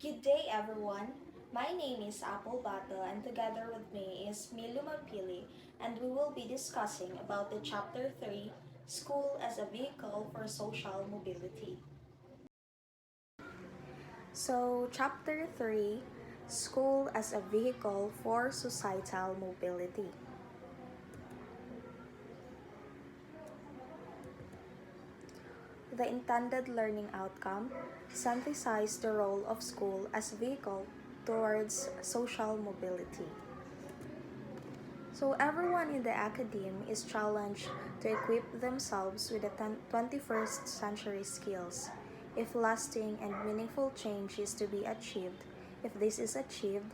Good day, everyone. My name is Apple Bata, and together with me is Milu Mampili, and we will be discussing about the Chapter 3 School as a Vehicle for Social Mobility. So, Chapter 3 School as a Vehicle for Societal Mobility. The intended learning outcome synthesizes the role of school as a vehicle towards social mobility. So everyone in the academe is challenged to equip themselves with the 21st century skills. If lasting and meaningful change is to be achieved, if this is achieved,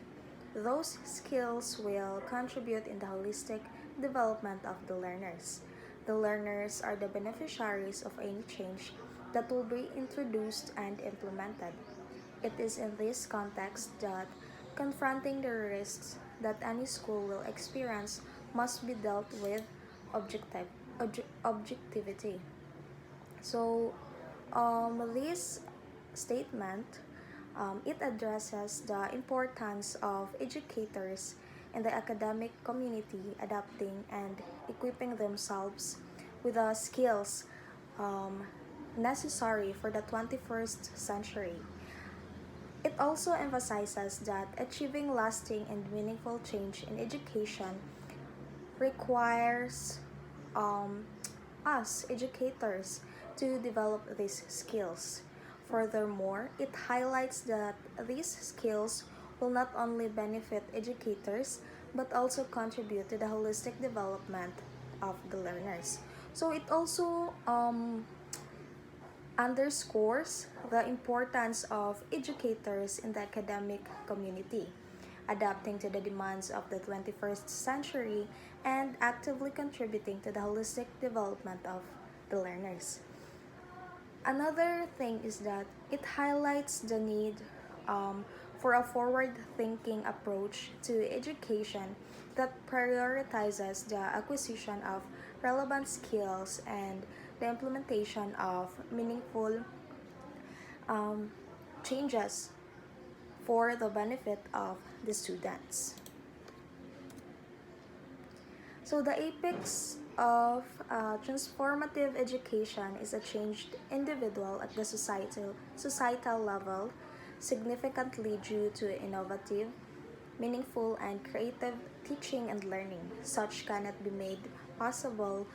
those skills will contribute in the holistic development of the learners. The learners are the beneficiaries of any change that will be introduced and implemented. It is in this context that confronting the risks that any school will experience must be dealt with objectivity. So, this statement it addresses the importance of educators in the academic community adapting and equipping themselves with the skills um, necessary for the 21st century. It also emphasizes that achieving lasting and meaningful change in education requires um, us educators to develop these skills. Furthermore, it highlights that these skills will not only benefit educators but also contribute to the holistic development of the learners. So it also underscores the importance of educators in the academic community, adapting to the demands of the 21st century and actively contributing to the holistic development of the learners. Another thing is that it highlights the need um, for a forward thinking approach to education that prioritizes the acquisition of relevant skills and the implementation of meaningful um, changes for the benefit of the students. So the apex of transformative education is a changed individual at the societal level, significantly due to innovative, meaningful, and creative teaching and learning. Such cannot be made possible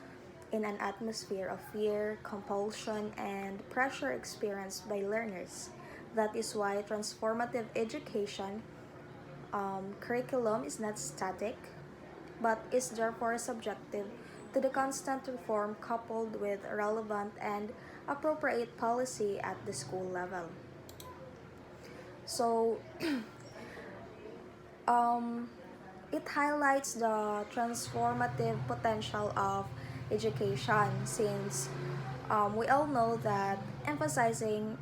in an atmosphere of fear, compulsion, and pressure experienced by learners. That is why transformative education curriculum is not static, but is therefore subjective to the constant reform coupled with relevant and appropriate policy at the school level. So, um, it highlights the transformative potential of education since we all know that emphasizing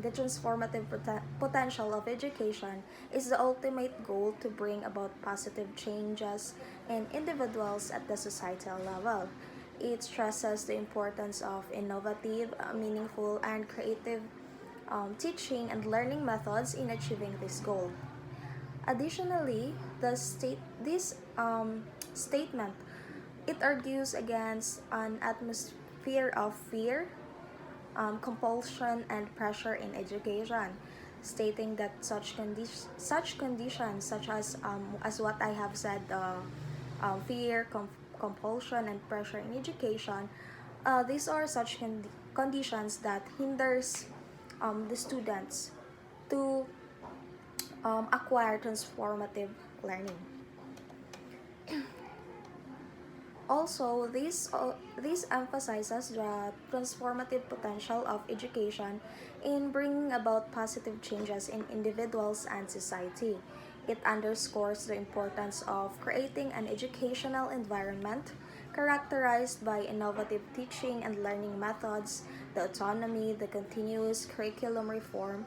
the transformative potential of education is the ultimate goal to bring about positive changes in individuals at the societal level. It stresses the importance of innovative, meaningful, and creative teaching and learning methods in achieving this goal. Additionally, this statement it argues against an atmosphere of fear, compulsion, and pressure in education, stating that such conditions, such as what I have said, fear, compulsion, and pressure in education, these are such conditions that hinders the students to acquire transformative learning. Also, this emphasizes the transformative potential of education in bringing about positive changes in individuals and society. It underscores the importance of creating an educational environment characterized by innovative teaching and learning methods, the autonomy, the continuous curriculum reform,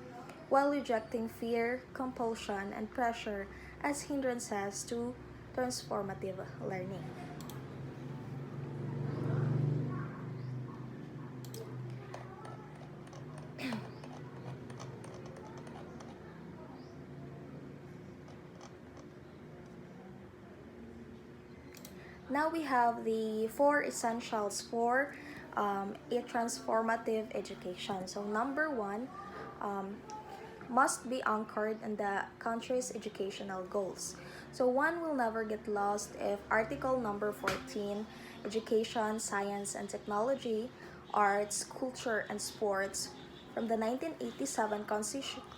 while rejecting fear, compulsion, and pressure as hindrances to transformative learning. Now we have the four essentials for a transformative education. So number one, um, must be anchored in the country's educational goals. So one will never get lost if Article number 14, Education, Science and Technology, Arts, Culture and Sports from the 1987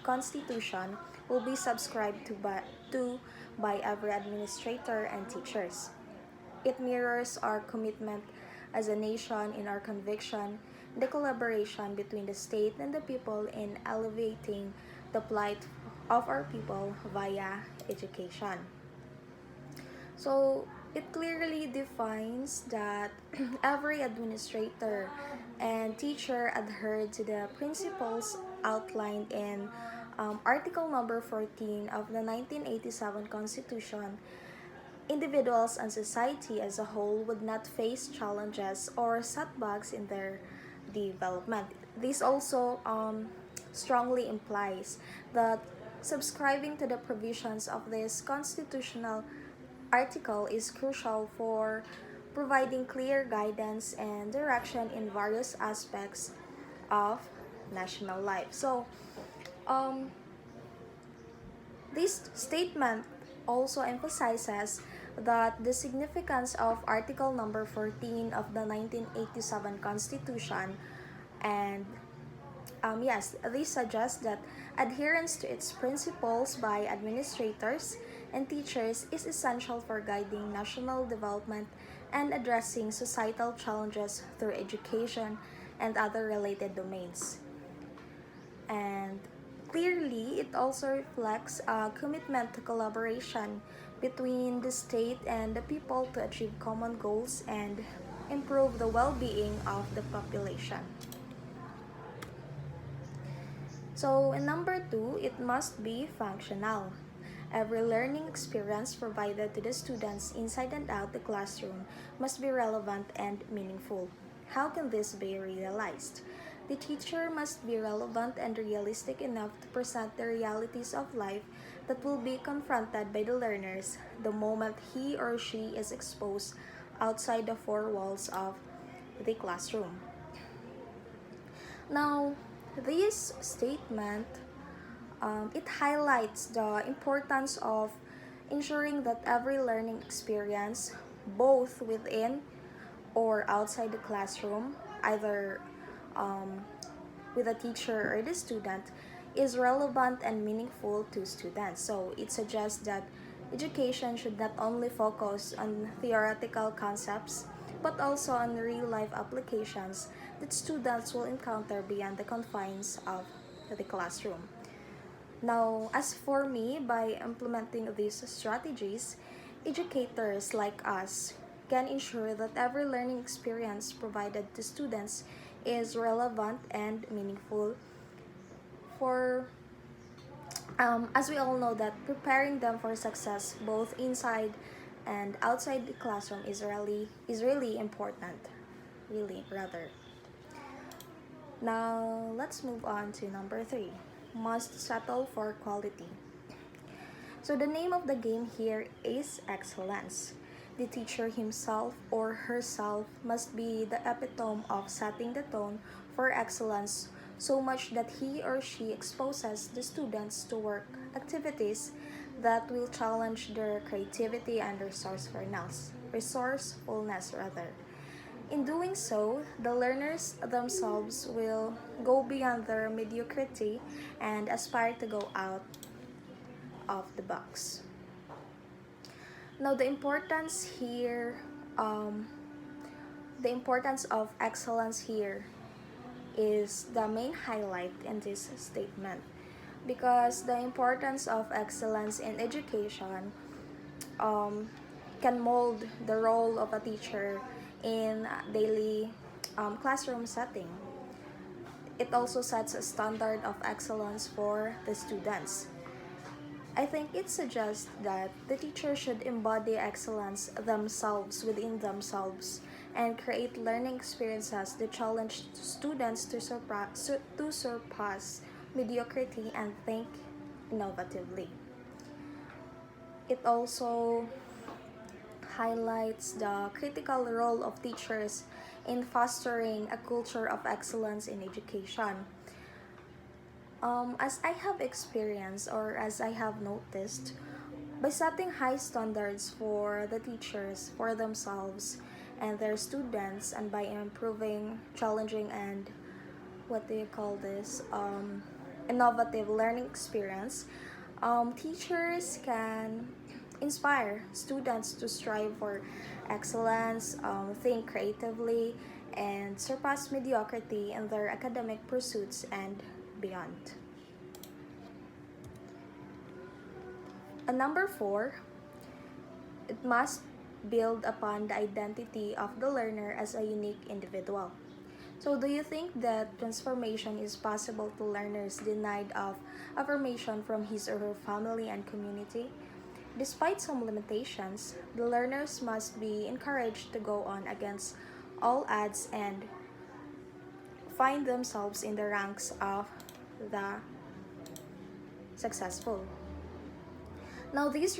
Constitution will be subscribed to by every administrator and teachers. It mirrors our commitment as a nation in our conviction, the collaboration between the state and the people in elevating the plight of our people via education. So it clearly defines that every administrator and teacher adhered to the principles outlined in Article number 14 of the 1987 Constitution. Individuals and society as a whole would not face challenges or setbacks in their development. This also strongly implies that subscribing to the provisions of this constitutional article is crucial for providing clear guidance and direction in various aspects of national life. So, um, this statement also emphasizes that the significance of Article number 14 of the 1987 Constitution, and yes, this suggests that adherence to its principles by administrators and teachers is essential for guiding national development and addressing societal challenges through education and other related domains. And clearly, it also reflects a commitment to collaboration between the state and the people to achieve common goals and improve the well-being of the population. So, in number two, it must be functional. Every learning experience provided to the students inside and out the classroom must be relevant and meaningful. How can this be realized? The teacher must be relevant and realistic enough to present the realities of life that will be confronted by the learners the moment he or she is exposed outside the four walls of the classroom. Now, this statement it highlights the importance of ensuring that every learning experience, both within or outside the classroom, either um, with the teacher or the student, is relevant and meaningful to students. So it suggests that education should not only focus on theoretical concepts but also on real life applications that students will encounter beyond the confines of the classroom. Now, as for me, by implementing these strategies, educators like us can ensure that every learning experience provided to students is relevant and meaningful for as we all know that preparing them for success both inside and outside the classroom is really important, really rather. Now let's move on to number 3, must settle for quality. So the name of the game here is excellence. The teacher himself or herself must be the epitome of setting the tone for excellence, so much that he or she exposes the students to work activities that will challenge their creativity and resourcefulness rather. In doing so, the learners themselves will go beyond their mediocrity and aspire to go out of the box. Now, um, the importance of excellence here is the main highlight in this statement, because the importance of excellence in education um, can mold the role of a teacher in daily classroom setting. It also sets a standard of excellence for the students. I think it suggests that the teacher should embody excellence themselves within themselves and create learning experiences that challenge students to surpass mediocrity and think innovatively. It also highlights the critical role of teachers in fostering a culture of excellence in education. As I have experienced or as I have noticed, by setting high standards for the teachers, for themselves, and their students, and by improving challenging and what do you call this innovative learning experience, teachers can inspire students to strive for excellence, think creatively, and surpass mediocrity in their academic pursuits and beyond. And number four, it must build upon the identity of the learner as a unique individual. So, do you think that transformation is possible to learners denied of affirmation from his or her family and community? Despite some limitations, the learners must be encouraged to go on against all odds and find themselves in the ranks of the successful. Now, this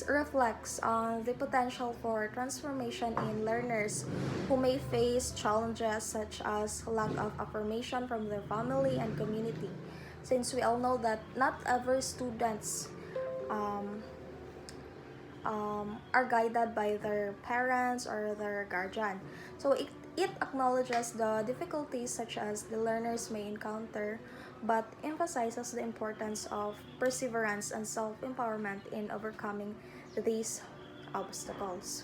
reflects on the potential for transformation in learners who may face challenges such as lack of affirmation from their family and community, since we all know that not every students um, are guided by their parents or their guardian. So it acknowledges the difficulties such as the learners may encounter, but emphasizes the importance of perseverance and self-empowerment in overcoming these obstacles.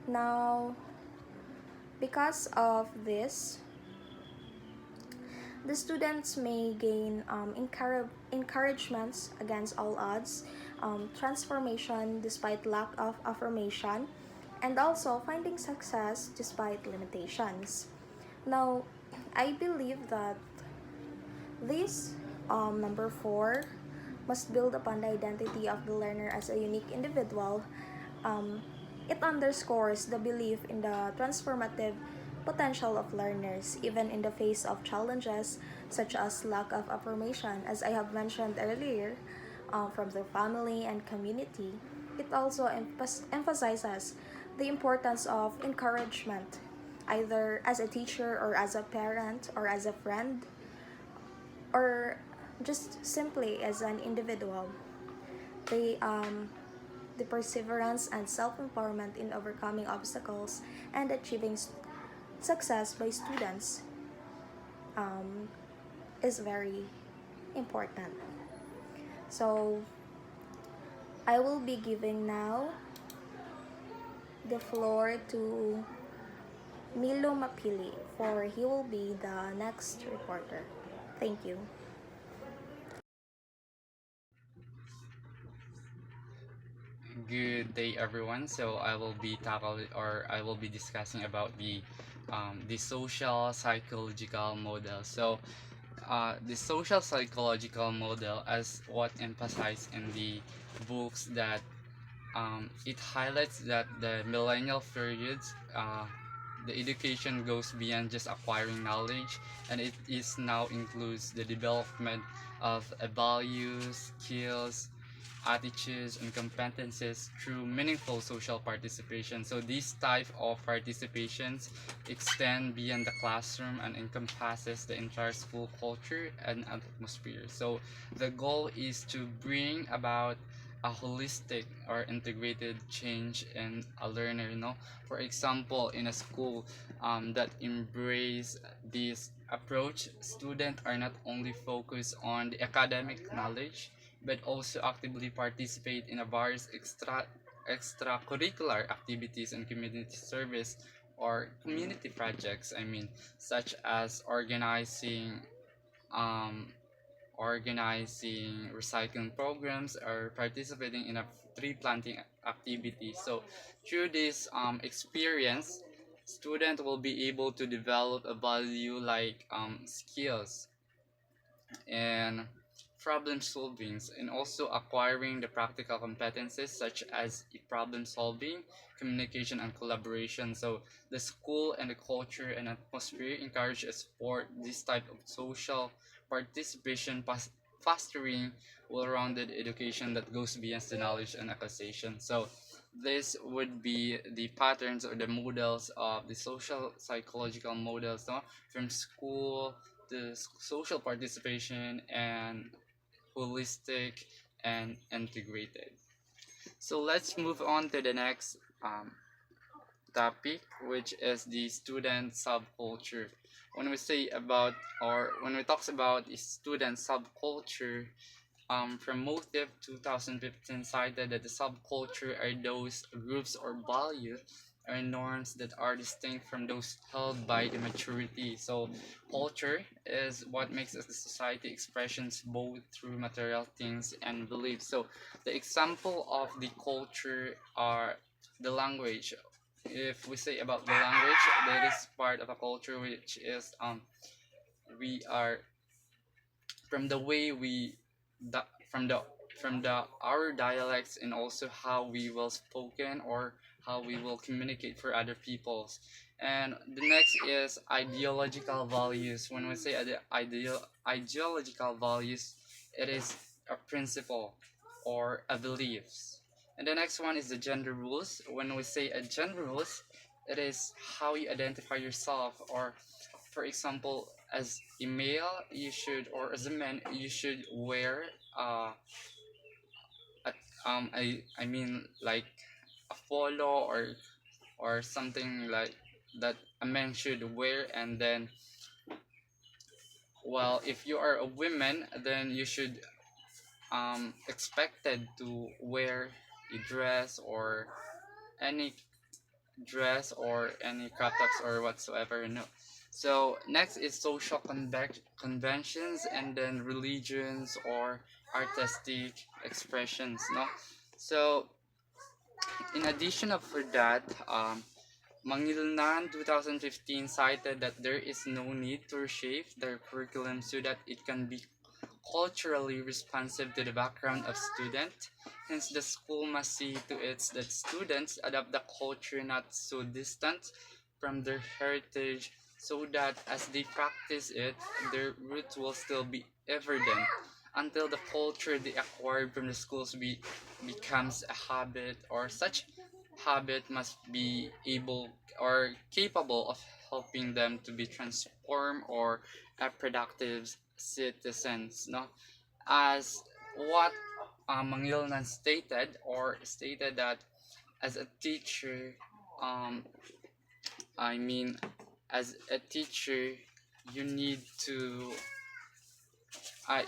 Now, because of this, the students may gain encouragements against all odds, transformation despite lack of affirmation, and also finding success despite limitations. Now, I believe that this number four must build upon the identity of the learner as a unique individual. Um, it underscores the belief in the transformative potential of learners, even in the face of challenges such as lack of affirmation, as I have mentioned earlier, from their family and community. It also emphasizes the importance of encouragement, either as a teacher or as a parent or as a friend or just simply as an individual. The the perseverance and self-empowerment in overcoming obstacles and achieving success by students um, is very important. So I will be giving now the floor to Milo Mapili, for he will be the next reporter. Thank you. Good day, everyone. So I will be discussing about the social psychological model. So, the social psychological model, as what emphasized in the books, that it highlights that the millennial periods, the education goes beyond just acquiring knowledge, and it is now includes the development of values, skills, attitudes, and competencies through meaningful social participation. So these type of participations extend beyond the classroom and encompasses the entire school culture and atmosphere. So the goal is to bring about a holistic or integrated change in a learner. For example, in a school that embrace this approach, students are not only focused on the academic knowledge but also actively participate in a various extracurricular activities and community service or community projects, such as um, organizing recycling programs or participating in a tree planting activity. So through this experience, student will be able to develop a value like skills and problem solving, and also acquiring the practical competencies such as problem solving, communication, and collaboration. So the school and the culture and atmosphere encourage and support this type of social participation fostering well-rounded education that goes beyond the knowledge and acquisition. So this would be the patterns or the models of the social psychological models, no? From school to social participation and holistic and integrated. So let's move on to the next topic, which is the student subculture. When we say about, or when we talk about the student subculture, from Motive 2015 cited that the subculture are those groups or values or norms that are distinct from those held by the maturity. So culture is what makes us the society expressions both through material things and beliefs. So the example of the culture are the language. If we say about the language, that is part of a culture, which is we are from the way we da, from the our dialects, and also how we will spoken or how we will communicate for other peoples. And the next is ideological values. When we say ideological values, it is a principle or a beliefs. And the next one is the gender rules. When we say a gender rules, it is how you identify yourself, or for example, as a male you should, or as a man you should wear a, I mean like a polo or something like that a man should wear. And then, well, if you are a woman, then you should expected to wear a dress, or any any crop tops or whatsoever. No. So next is social conventions, and then religions or artistic expressions. No. So in addition of for that, Mangilnan 2015 cited that there is no need to reshape their curriculum so that it can be culturally responsive to the background of student. Hence, the school must see to it that students adopt the culture not so distant from their heritage, so that as they practice it, their roots will still be evident until the culture they acquired from the schools becomes a habit, or such habit must be able or capable of helping them to be transformed or a productive citizens. No, as what Mangilnan stated that as a teacher, um, I mean, as a teacher, you need to.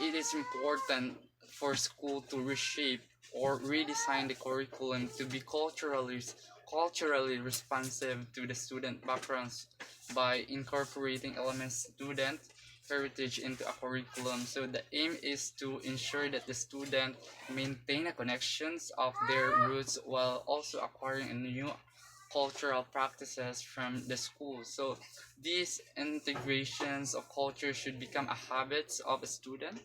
It is important for school to reshape or redesign the curriculum to be culturally responsive to the student backgrounds by incorporating elements student heritage into a curriculum. So the aim is to ensure that the student maintain a connections of their roots while also acquiring a new cultural practices from the school. So these integrations of culture should become a habit of a student,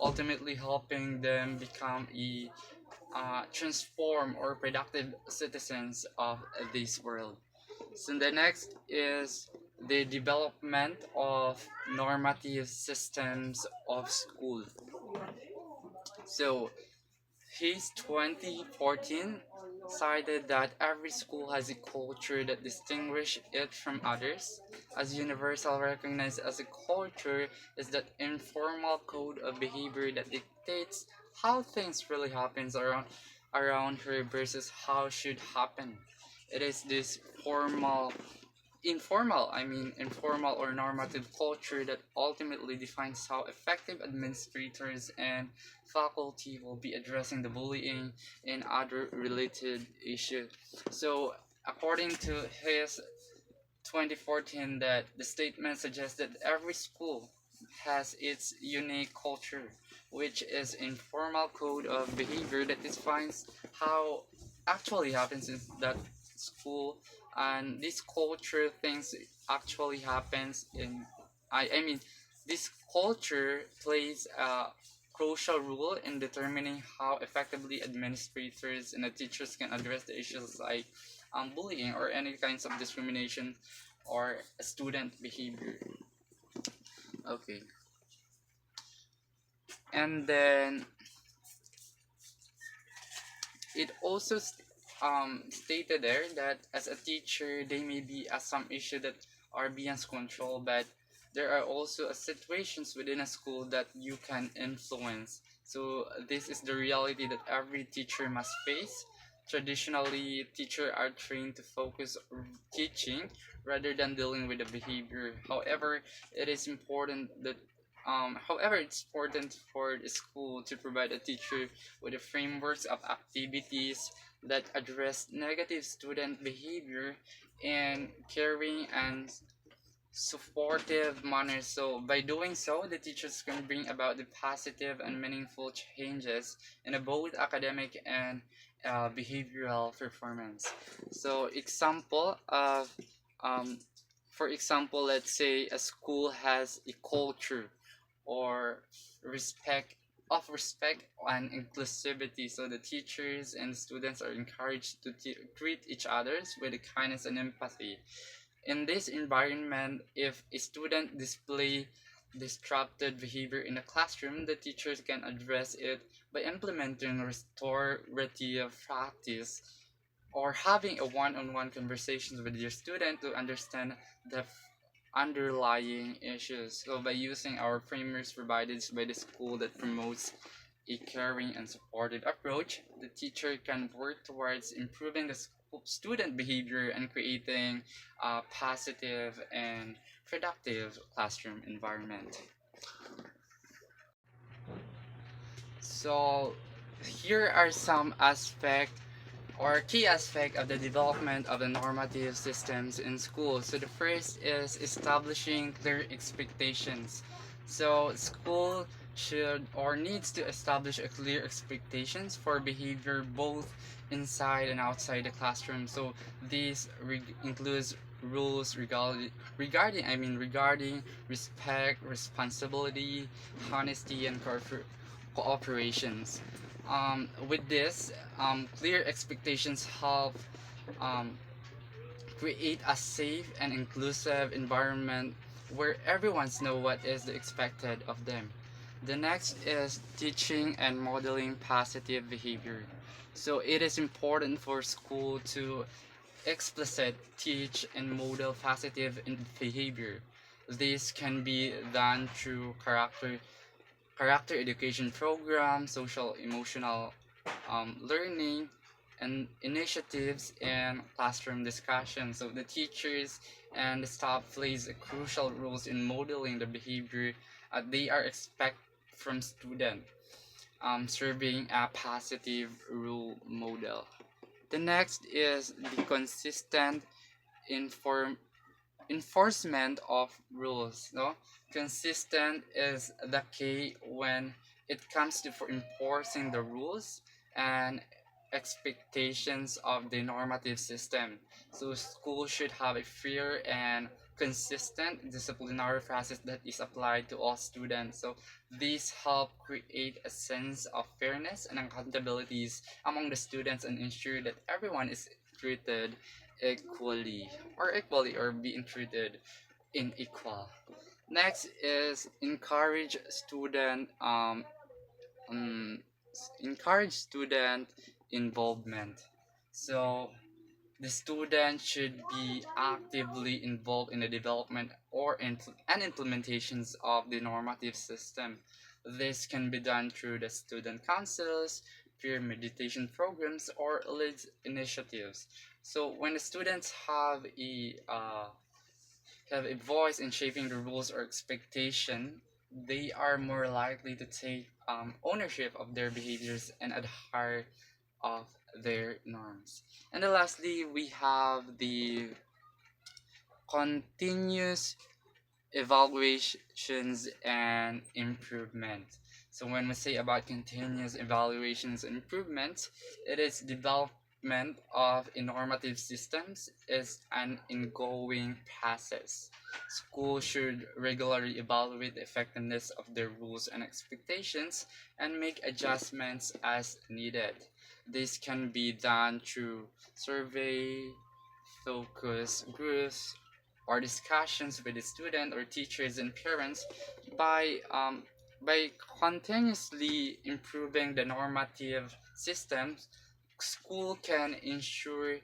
ultimately helping them become a transform or productive citizens of this world. So the next is the development of normative systems of school. So his 2014 cited that every school has a culture that distinguishes it from others. As universal recognized as a culture is that informal code of behavior that dictates how things really happens around her versus how should happen. It is this informal or normative culture that ultimately defines how effective administrators and faculty will be addressing the bullying and other related issues. So according to his 2014, that the statement suggests that every school has its unique culture, which is informal code of behavior that defines how actually happens in that school. And this culture things actually happens in I mean this culture plays a crucial role in determining how effectively administrators and the teachers can address the issues like bullying or any kinds of discrimination or student behavior. Okay. And then it also stated there that as a teacher, they may be some issue that are beyond control, but there are also situations within a school that you can influence. So this is the reality that every teacher must face. Traditionally, teachers are trained to focus on teaching rather than dealing with the behavior. However, it's important for the school to provide a teacher with the frameworks of activities that address negative student behavior in caring and supportive manner. So by doing so, the teachers can bring about the positive and meaningful changes in both academic and behavioral performance. So um, for example, let's say a school has a culture or respect respect and inclusivity, so the teachers and students are encouraged to treat each others with kindness and empathy. In this environment, if a student display disrupted behavior in the classroom, the teachers can address it by implementing restorative practice or having a one-on-one conversations with your student to understand the underlying issues. So by using our frameworks provided by the school that promotes a caring and supportive approach, the teacher can work towards improving the student behavior and creating a positive and productive classroom environment. So here are some aspects or key aspect of the development of the normative systems in schools. So the first is establishing clear expectations. So school should or needs to establish a clear expectations for behavior both inside and outside the classroom. So this includes rules regarding respect, responsibility, honesty, and cooperations. With this, clear expectations help um, create a safe and inclusive environment where everyone's know what is expected of them. The next is teaching and modeling positive behavior. So it is important for school to explicit teach and model positive behavior. This can be done through character education programs, social emotional learning, and initiatives and classroom discussion. So the teachers and the staff plays a crucial roles in modeling the behavior they are expect from student, serving a positive role model. The next is the consistent inform enforcement of rules. No, consistent is the key when it comes to for enforcing the rules and expectations of the normative system. So school should have a fair and consistent disciplinary process that is applied to all students. So these help create a sense of fairness and accountabilities among the students and ensure that everyone is treated equally or being treated in equal. Next is um, encourage student involvement. So the student should be actively involved in the development or and implementations of the normative system. This can be done through the student councils, peer meditation programs, or lead initiatives. So when the students have a voice in shaping the rules or expectation, they are more likely to take ownership of their behaviors and adhere of their norms. And then lastly, we have the continuous evaluations and improvement. So when we say about continuous evaluations and improvement, it is development of normative systems is an ongoing process. Schools should regularly evaluate the effectiveness of their rules and expectations and make adjustments as needed. This can be done through survey, focus groups, or discussions with the student or teachers and parents by By continuously improving the normative systems, school can ensure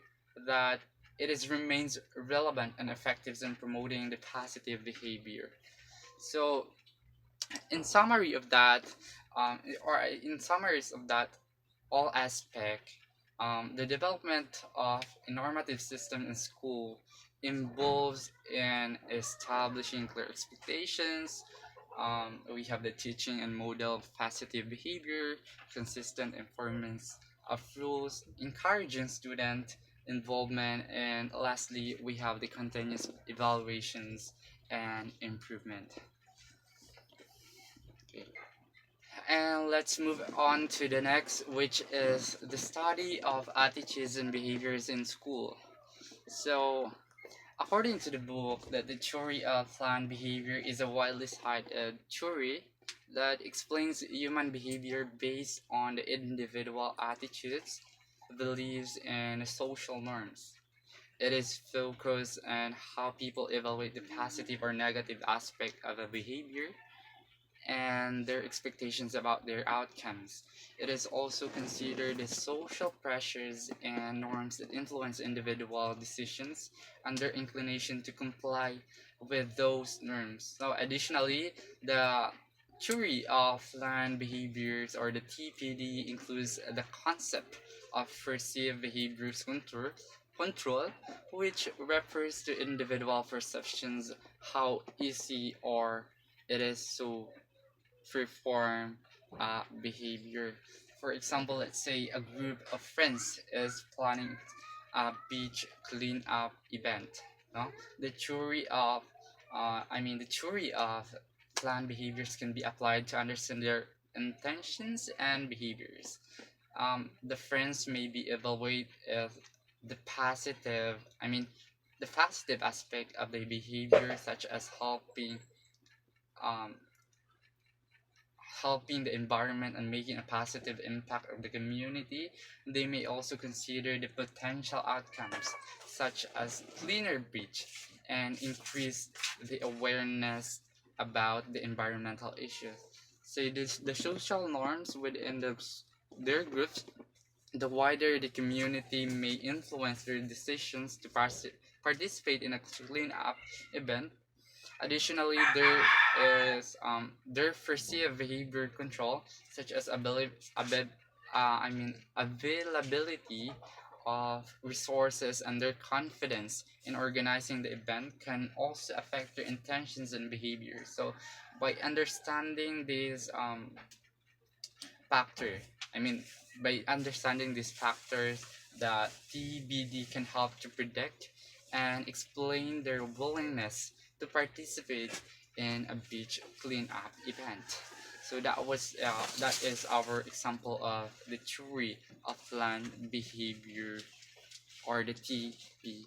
that it is remains relevant and effective in promoting the positive behavior. So, in summary of that, or in summaries of that all aspect, the development of a normative system in school involves in establishing clear expectations. We have the teaching and model of positive behavior, consistent informants of rules, encouraging student involvement, and lastly, we have the continuous evaluations and improvement. Okay. And let's move on to the next, which is the study of attitudes and behaviors in school. So, according to the book, that the theory of planned behavior is a widely cited theory that explains human behavior based on the individual attitudes, beliefs, and social norms. It is focused on how people evaluate the positive or negative aspect of a behavior and their expectations about their outcomes. It is also considered the social pressures and norms that influence individual decisions and their inclination to comply with those norms. Now, additionally, the theory of learned behaviors or the TPD includes the concept of perceived behaviors control, which refers to individual perceptions, how easy or it is so perform behavior. For example, let's say a group of friends is planning a beach cleanup event. No? The theory of, the theory of planned behaviors can be applied to understand their intentions and behaviors. The friends may be evaluate if the positive, the positive aspect of the behavior, such as um, helping the environment and making a positive impact of the community. They may also consider the potential outcomes, such as cleaner beach and increase the awareness about the environmental issues. So the social norms within their groups, the wider the community may influence their decisions to participate in a cleanup event. Additionally, there perceived behavior control, such as availability of resources and their confidence in organizing the event can also affect their intentions and behavior. So, by understanding these factor, I mean, by understanding these factors, the TBD can help to predict and explain their willingness to participate in a beach cleanup event. So that is our example of the theory of planned behavior or the TBB.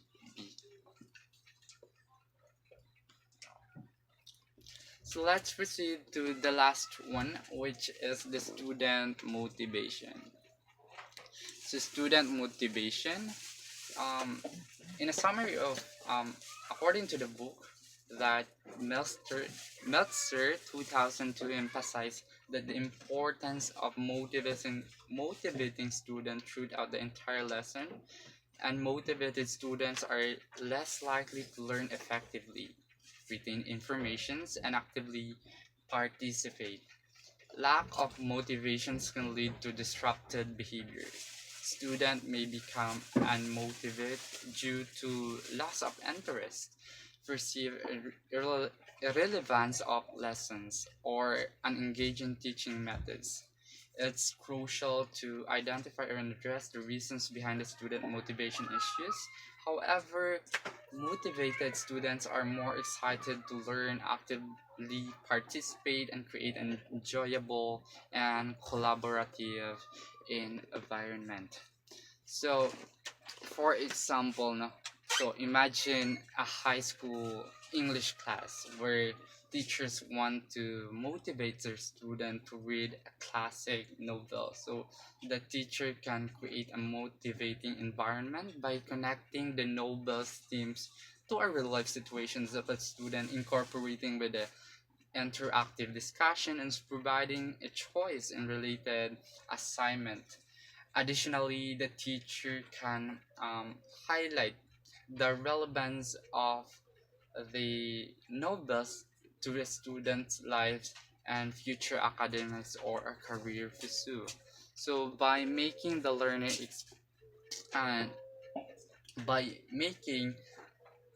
So let's proceed to the last one, which is the student motivation. So student motivation, um, in a summary of, according to the book, that Meltzer 2002 emphasized that the importance of motivating students throughout the entire lesson, and motivated students are less likely to learn effectively, retain informations, and actively participate. Lack of motivations can lead to disrupted behavior. Student may become unmotivated due to loss of interest, perceived irrelevance of lessons, or unengaging teaching methods. It's crucial to identify and address the reasons behind the student motivation issues. However, motivated students are more excited to learn, actively participate, and create an enjoyable and collaborative environment. So, for example, no, so imagine a high school English class where teachers want to motivate their student to read a classic novel. So the teacher can create a motivating environment by connecting the novel's themes to a real life situations that the student incorporating with the interactive discussion, and providing a choice in related assignment. Additionally, the teacher can highlight the relevance of the novels to the student's life and future academics or a career pursue. So uh, by making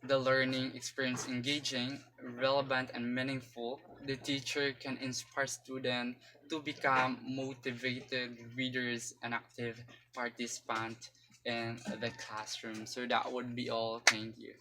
the learning experience engaging, relevant, and meaningful, the teacher can inspire students to become motivated readers and active participants in the classroom. So that would be all. Thank you.